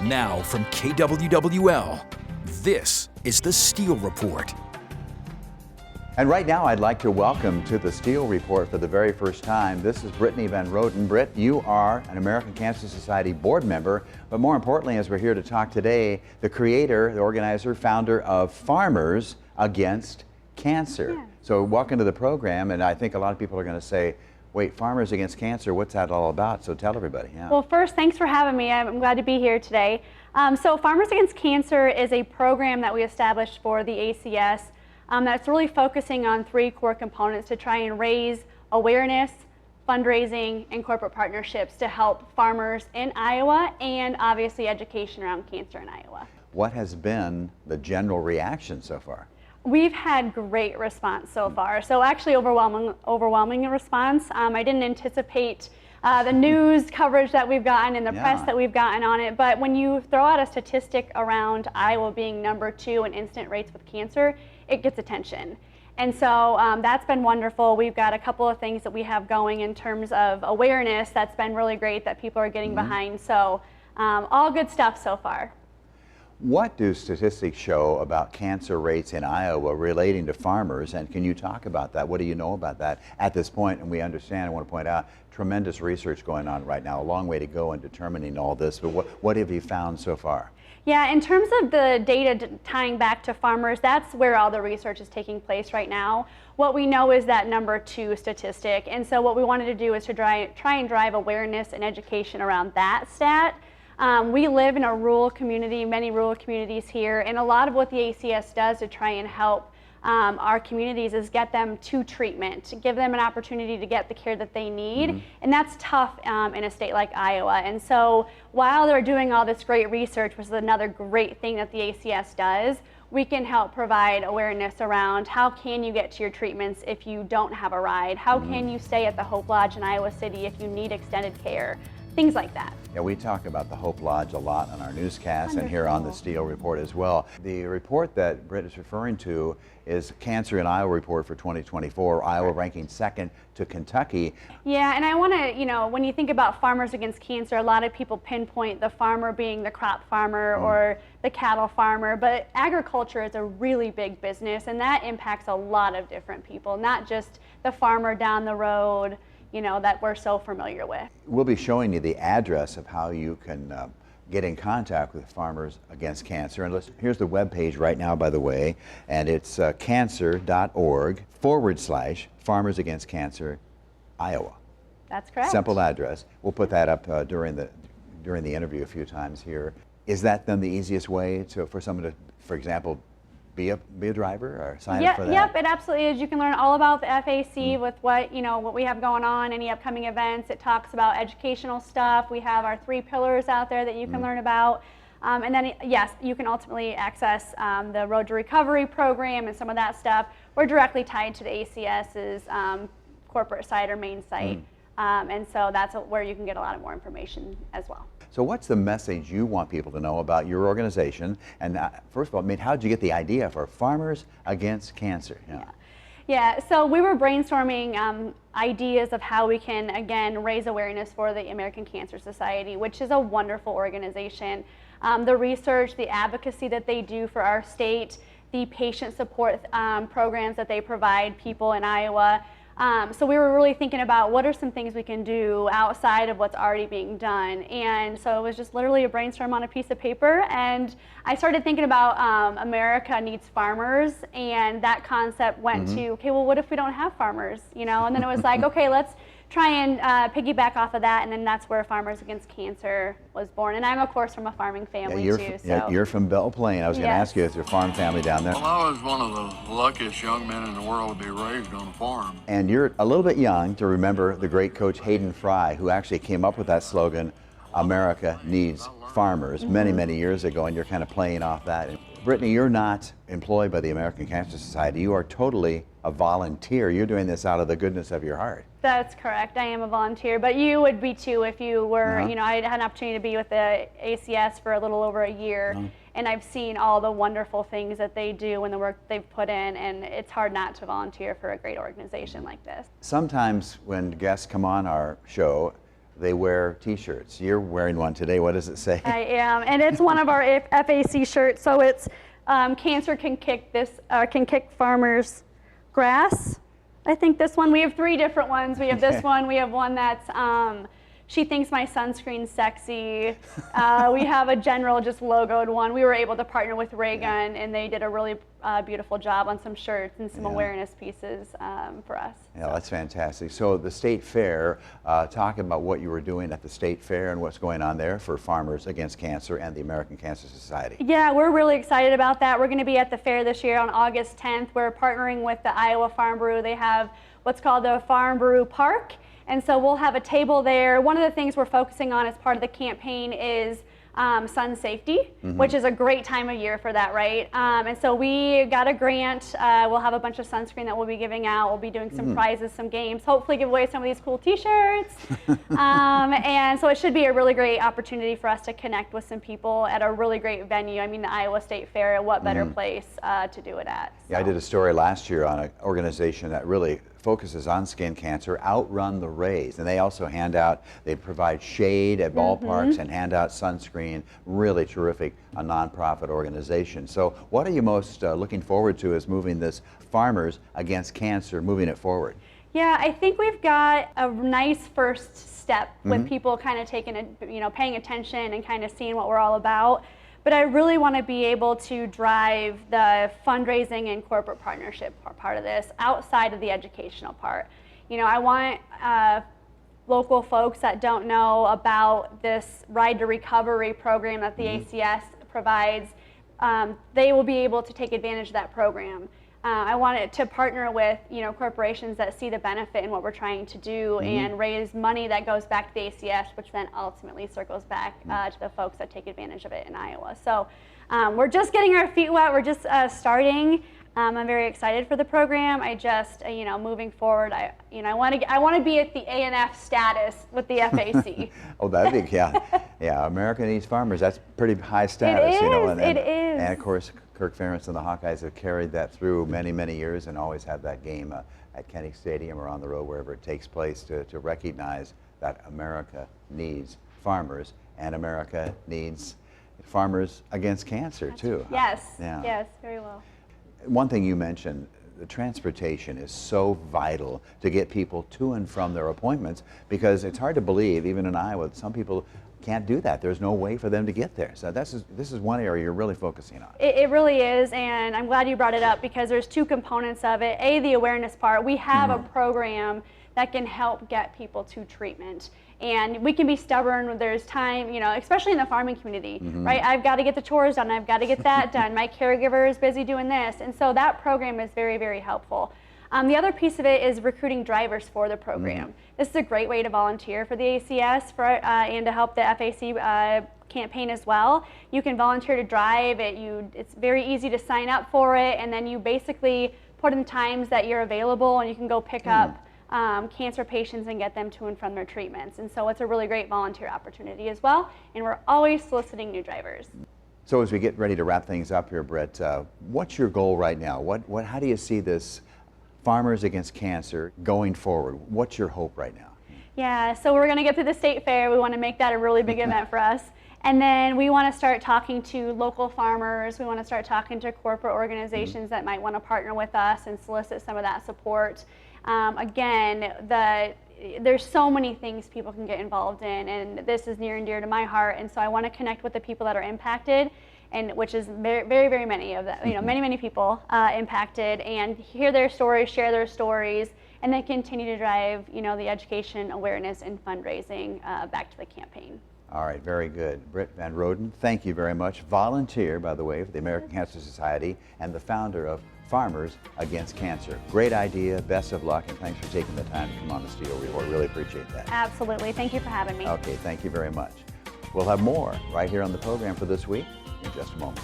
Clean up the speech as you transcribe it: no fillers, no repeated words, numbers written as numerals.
Now from KWWL, this is the Steele Report. And right now I'd like to welcome to the Steele Report for the very first time, this is Brittany Van Roden. Britt, you are an American Cancer Society board member, but more importantly, as we're here to talk today, the creator, the organizer, founder of Farmers Against Cancer. Yeah. So welcome to the program, and I think a lot of people are going to say, wait, Farmers Against Cancer, what's that all about? So tell everybody. Yeah. Well, first, thanks for having me. I'm glad to be here today. So Farmers Against Cancer is a program that we established for the ACS that's really focusing on three core components to try and raise awareness, fundraising, and corporate partnerships to help farmers in Iowa and obviously education around cancer in Iowa. What has been the general reaction so far? We've had great response so far. So actually overwhelming response. I didn't anticipate the news coverage that we've gotten and the press that we've gotten on it, but when you throw out a statistic around Iowa being #2 in incident rates with cancer, it gets attention. And so that's been wonderful. We've got a couple of things that we have going in terms of awareness that's been really great that people are getting behind. So all good stuff so far. What do statistics show about cancer rates in Iowa relating to farmers, and can you talk about that? What do you know about that at this point? And we understand, I want to point out, tremendous research going on right now, a long way to go in determining all this, but what have you found so far? Yeah, in terms of the data tying back to farmers, that's where all the research is taking place right now. What we know is that #2 statistic, and so what we wanted to do is to try and drive awareness and education around that stat. We live in a rural community, many rural communities here, and a lot of what the ACS does to try and help our communities is get them to treatment, give them an opportunity to get the care that they need, and that's tough in a state like Iowa. And so while they're doing all this great research, which is another great thing that the ACS does, we can help provide awareness around how can you get to your treatments if you don't have a ride, how can you stay at the Hope Lodge in Iowa City if you need extended care, things like that. Yeah, we talk about the Hope Lodge a lot on our newscast and here on the Steele Report as well. The report that Brit is referring to is Cancer in Iowa report for 2024, Iowa ranking second to Kentucky. Yeah, and I want to, when you think about Farmers Against Cancer, a lot of people pinpoint the farmer being the crop farmer or the cattle farmer, but agriculture is a really big business, and that impacts a lot of different people, not just the farmer down the road, that we're so familiar with. We'll be showing you the address of how you can get in contact with Farmers Against Cancer. And here's the web page right now, by the way, and it's cancer.org/Farmers Against Cancer, Iowa. That's correct. Simple address. We'll put that up during the interview a few times here. Is that then the easiest way for someone to, for example, be a driver or sign up for that? Yep, it absolutely is. You can learn all about the FAC with what we have going on, any upcoming events. It talks about educational stuff. We have our 3 pillars out there that you can learn about. And then, yes, you can ultimately access the Road to Recovery program and some of that stuff. We're directly tied to the ACS's corporate site or main site. And so that's where you can get a lot of more information as well. So what's the message you want people to know about your organization? And first of all, how did you get the idea for Farmers Against Cancer? Yeah, so we were brainstorming ideas of how we can, again, raise awareness for the American Cancer Society, which is a wonderful organization. The research, the advocacy that they do for our state, the patient support programs that they provide people in Iowa. So we were really thinking about what are some things we can do outside of what's already being done. And so it was just literally a brainstorm on a piece of paper. And I started thinking about America needs farmers. And that concept went to, okay, well, what if we don't have farmers? And then it was like, okay, let's try and piggyback off of that, and then that's where Farmers Against Cancer was born. And I'm, of course, from a farming family, too. Yeah, you're from Belle Plaine. I was going to ask you if your farm family down there. Well, I was one of the luckiest young men in the world to be raised on a farm. And you're a little bit young to remember the great coach Hayden Fry, who actually came up with that slogan, America Needs Farmers, many, many years ago, and you're kind of playing off that. Brittany, you're not employed by the American Cancer Society. You are totally a volunteer. You're doing this out of the goodness of your heart. That's correct. I am a volunteer, but you would be too if you were, I had an opportunity to be with the ACS for a little over a year, and I've seen all the wonderful things that they do and the work they've put in, and it's hard not to volunteer for a great organization like this. Sometimes when guests come on our show, they wear T-shirts. You're wearing one today. What does it say? I am, and it's one of our FAC shirts. So it's cancer can kick farmers' grass. I think this one. We have 3 different ones. We have this one. We have one that's she thinks my sunscreen's sexy. We have a general just logoed one. We were able to partner with Roden, and they did a really beautiful job on some shirts and some awareness pieces for us. Yeah, that's fantastic. So the State Fair, talk about what you were doing at the State Fair and what's going on there for Farmers Against Cancer and the American Cancer Society. Yeah, we're really excited about that. We're going to be at the fair this year on August 10th. We're partnering with the Iowa Farm Brew. They have what's called the Farm Brew Park. And so we'll have a table there. One of the things we're focusing on as part of the campaign is sun safety, which is a great time of year for that, right? And so we got a grant. We'll have a bunch of sunscreen that we'll be giving out. We'll be doing some prizes, some games, hopefully give away some of these cool t-shirts. And so it should be a really great opportunity for us to connect with some people at a really great venue. I mean, the Iowa State Fair, what better place to do it at? So. Yeah, I did a story last year on an organization that really focuses on skin cancer, Outrun the Rays, and they also they provide shade at ballparks and hand out sunscreen. Really terrific, a nonprofit organization. So what are you most looking forward to as moving this Farmers Against Cancer, moving it forward? Yeah, I think we've got a nice first step with people kind of paying attention and kind of seeing what we're all about. But I really want to be able to drive the fundraising and corporate partnership part of this outside of the educational part. You know, I want local folks that don't know about this Ride to Recovery program that the ACS provides, they will be able to take advantage of that program. I want it to partner with corporations that see the benefit in what we're trying to do and raise money that goes back to the ACS, which then ultimately circles back to the folks that take advantage of it in Iowa. So we're just getting our feet wet. We're just starting. I'm very excited for the program. I just, moving forward, I want to be at the ANF status with the FAC. Oh, that'd be yeah. America Needs Farmers. That's pretty high status, It is. And of course, Kirk Ferentz and the Hawkeyes have carried that through many, many years and always have that game at Kenny Stadium or on the road wherever it takes place to recognize that America needs farmers and America needs Farmers Against Cancer too. Yes. Yeah. Yes. Very well. One thing you mentioned, the transportation is so vital to get people to and from their appointments, because it's hard to believe, even in Iowa, some people can't do that. There's no way for them to get there. So this is one area you're really focusing on. It really is, and I'm glad you brought it up because there's 2 components of it. A, the awareness part. We have a program that can help get people to treatment. And we can be stubborn when there's time, especially in the farming community, right? I've got to get the chores done. I've got to get that done. My caregiver is busy doing this. And so that program is very, very helpful. The other piece of it is recruiting drivers for the program. This is a great way to volunteer for the ACS and to help the FAC campaign as well. You can volunteer to drive. It's very easy to sign up for it, and then you basically put in times that you're available, and you can go pick up cancer patients and get them to and from their treatments. And so it's a really great volunteer opportunity as well, and we're always soliciting new drivers. So as we get ready to wrap things up here, Brit, what's your goal right now? How do you see this Farmers Against Cancer going forward? What's your hope right now? Yeah, so we're going to get to the state fair. We want to make that a really big event for us. And then we want to start talking to local farmers. We want to start talking to corporate organizations that might want to partner with us and solicit some of that support. Again, there's so many things people can get involved in, and this is near and dear to my heart. And so I want to connect with the people that are impacted, and which is very, very, very many of them. Many, many people impacted, and hear their stories, share their stories, and then continue to drive, the education, awareness, and fundraising back to the campaign. All right, very good. Brit Van Roden, thank you very much. Volunteer, by the way, for the American Cancer Society and the founder of Farmers Against Cancer. Great idea, best of luck, and thanks for taking the time to come on the Steel Report. Really appreciate that. Absolutely, thank you for having me. Okay, thank you very much. We'll have more right here on the program for this week in just a moment.